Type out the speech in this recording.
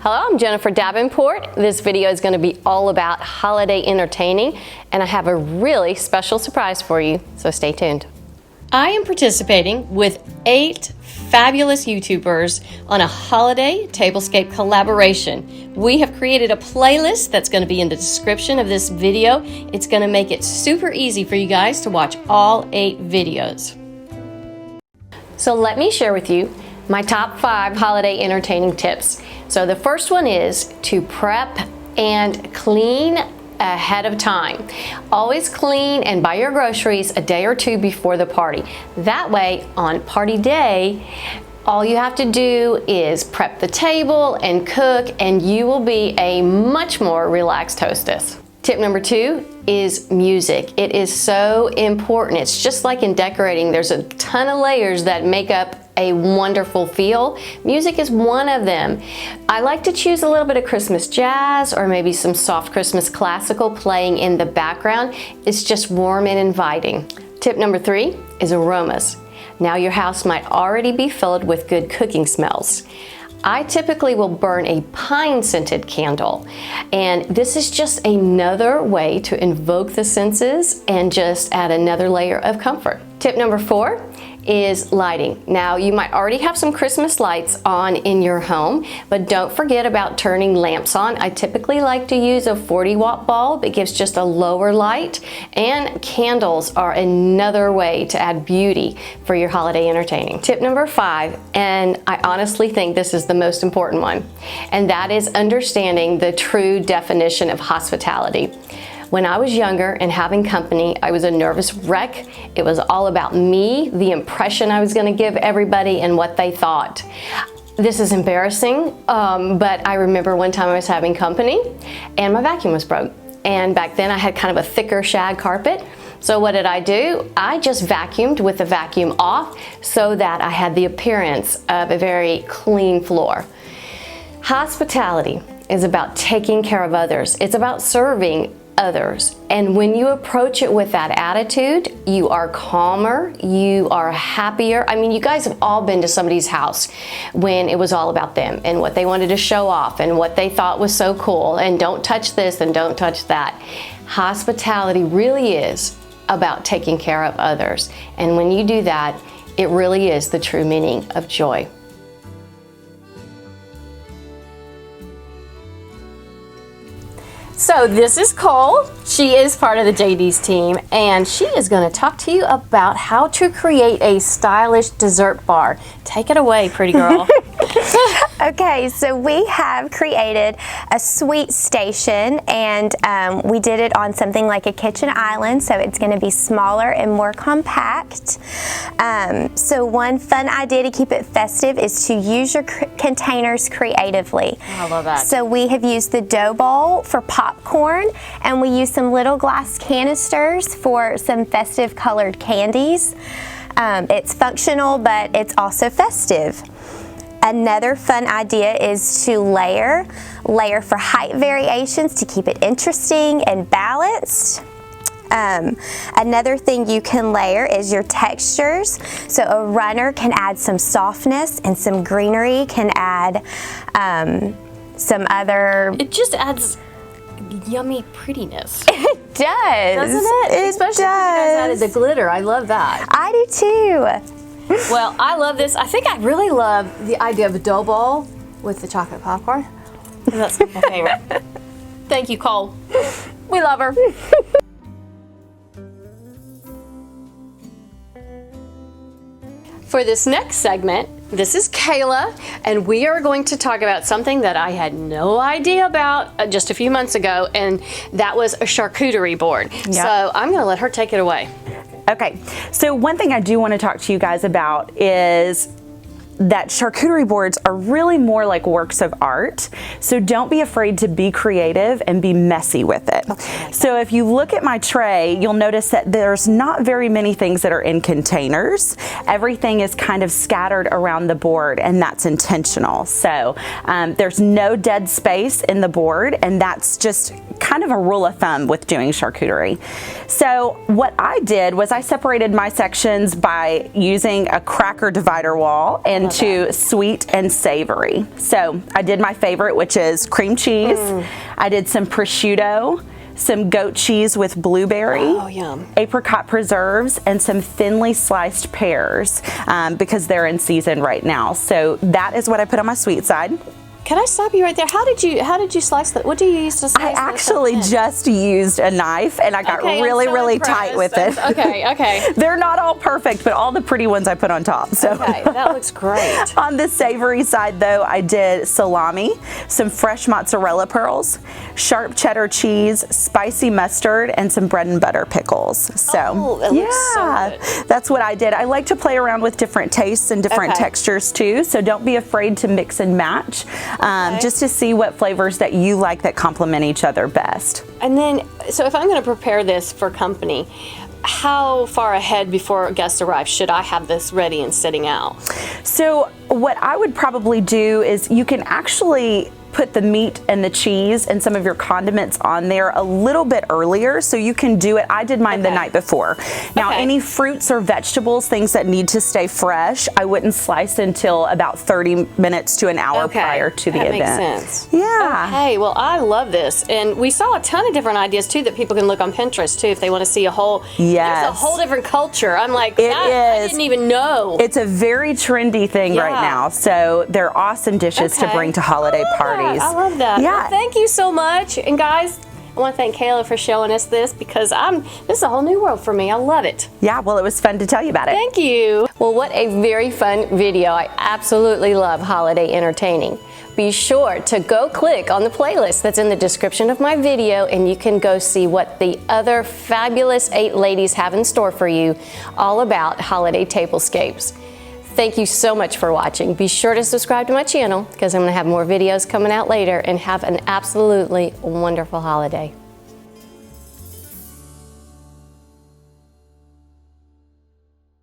Hello, I'm Jennifer Davenport. This video is going to be all about holiday entertaining, and I have a really special surprise for you, so stay tuned. I am participating with 8 fabulous YouTubers on a holiday Tablescape collaboration. We have created a playlist that's going to be in the description of this video. It's going to make it super easy for you guys to watch all 8 videos. So let me share with you my top 5 holiday entertaining tips. So the first one is to prep and clean ahead of time. Always clean and buy your groceries a day or 2 before the party. That way, on party day, all you have to do is prep the table and cook, and you will be a much more relaxed hostess. Tip number 2 is music. It is so important. It's just like in decorating. There's a ton of layers that make up a wonderful feel. Music is one of them. I like to choose a little bit of Christmas jazz or maybe some soft Christmas classical playing in the background. It's just warm and inviting. Tip number 3 is aromas. Now your house might already be filled with good cooking smells. I typically will burn a pine-scented candle, and this is just another way to invoke the senses and just add another layer of comfort. Tip number 4 is lighting. Now you might already have some Christmas lights on in your home, but don't forget about turning lamps on. I typically like to use a 40-watt bulb. It gives just a lower light, and candles are another way to add beauty for your holiday entertaining. Tip number 5, and I honestly think this is the most important one, and that is understanding the true definition of hospitality. When I was younger and having company, I was a nervous wreck. It was all about me, the impression I was going to give everybody, and what they thought. This is embarrassing, but I remember one time I was having company and my vacuum was broke. And back then I had kind of a thicker shag carpet. So what did I do? I just vacuumed with the vacuum off so that I had the appearance of a very clean floor. Hospitality is about taking care of others. It's about serving others, and when you approach it with that attitude, you are calmer, you are happier. I mean, you guys have all been to somebody's house when it was all about them and what they wanted to show off and what they thought was so cool, and don't touch this and don't touch that. Hospitality really is about taking care of others, and when you do that, it really is the true meaning of joy. So this is Cole. She is part of the JD's team, and she is going to talk to you about how to create a stylish dessert bar. Take it away, pretty girl. Okay, so we have created a sweet station, and we did it on something like a kitchen island, so it's going to be smaller and more compact. So one fun idea to keep it festive is to use your containers creatively. I love that. So we have used the dough bowl for popcorn, and we use some little glass canisters for some festive colored candies. It's functional, but it's also festive. Another fun idea is to layer for height variations to keep it interesting and balanced. Another thing you can layer is your textures. So a runner can add some softness, and some greenery can add some other... It just adds yummy prettiness. It does. Doesn't it? Especially if you guys added the glitter. I love that. I do too. Well, I love this. I think I really love the idea of a dough bowl with the chocolate popcorn. That's my favorite. Thank you, Cole. We love her. For this next segment, this is Kayla, and we are going to talk about something that I had no idea about just a few months ago, and that was a charcuterie board. Yep. So I'm going to let her take it away. Okay, so one thing I do want to talk to you guys about is that charcuterie boards are really more like works of art. So don't be afraid to be creative and be messy with it. Okay. So if you look at my tray, you'll notice that there's not very many things that are in containers. Everything is kind of scattered around the board, and that's intentional. So there's no dead space in the board, and that's just kind of a rule of thumb with doing charcuterie. So what I did was I separated my sections by using a cracker divider wall into sweet and savory. So I did my favorite, which is cream cheese. I did some prosciutto, some goat cheese with blueberry, apricot preserves, and some thinly sliced pears because they're in season right now. So that is what I put on my sweet side. Can I stop you right there? How did you slice that? What do you use to slice? I actually just used a knife, and I got really tight with it. Okay. They're not all perfect, but all the pretty ones I put on top. So okay, that looks great. On the savory side, though, I did salami, some fresh mozzarella pearls, sharp cheddar cheese, spicy mustard, and some bread and butter pickles. So it looks so good. That's what I did. I like to play around with different tastes and different textures too. So don't be afraid to mix and match. Just to see what flavors that you like that complement each other best. And then, so if I'm going to prepare this for company, how far ahead before guests arrive should I have this ready and sitting out? So what I would probably do is you can actually put the meat and the cheese and some of your condiments on there a little bit earlier, so you can do it. I did mine the night before. Now any fruits or vegetables, things that need to stay fresh, I wouldn't slice until about 30 minutes to an hour prior to the event. That makes sense. Yeah. Okay, well I love this, and we saw a ton of different ideas too that people can look on Pinterest too if they want to see a whole. There's a whole different culture. I'm like, I didn't even know. It's a very trendy thing right now, so they're awesome dishes to bring to holiday parties. I love that. Yeah. Well, thank you so much. And guys, I want to thank Kayla for showing us this because this is a whole new world for me. I love it. Yeah, well, it was fun to tell you about it. Thank you. Well, what a very fun video. I absolutely love holiday entertaining. Be sure to go click on the playlist that's in the description of my video, and you can go see what the other fabulous 8 ladies have in store for you all about holiday tablescapes. Thank you so much for watching. Be sure to subscribe to my channel because I'm going to have more videos coming out later, and have an absolutely wonderful holiday.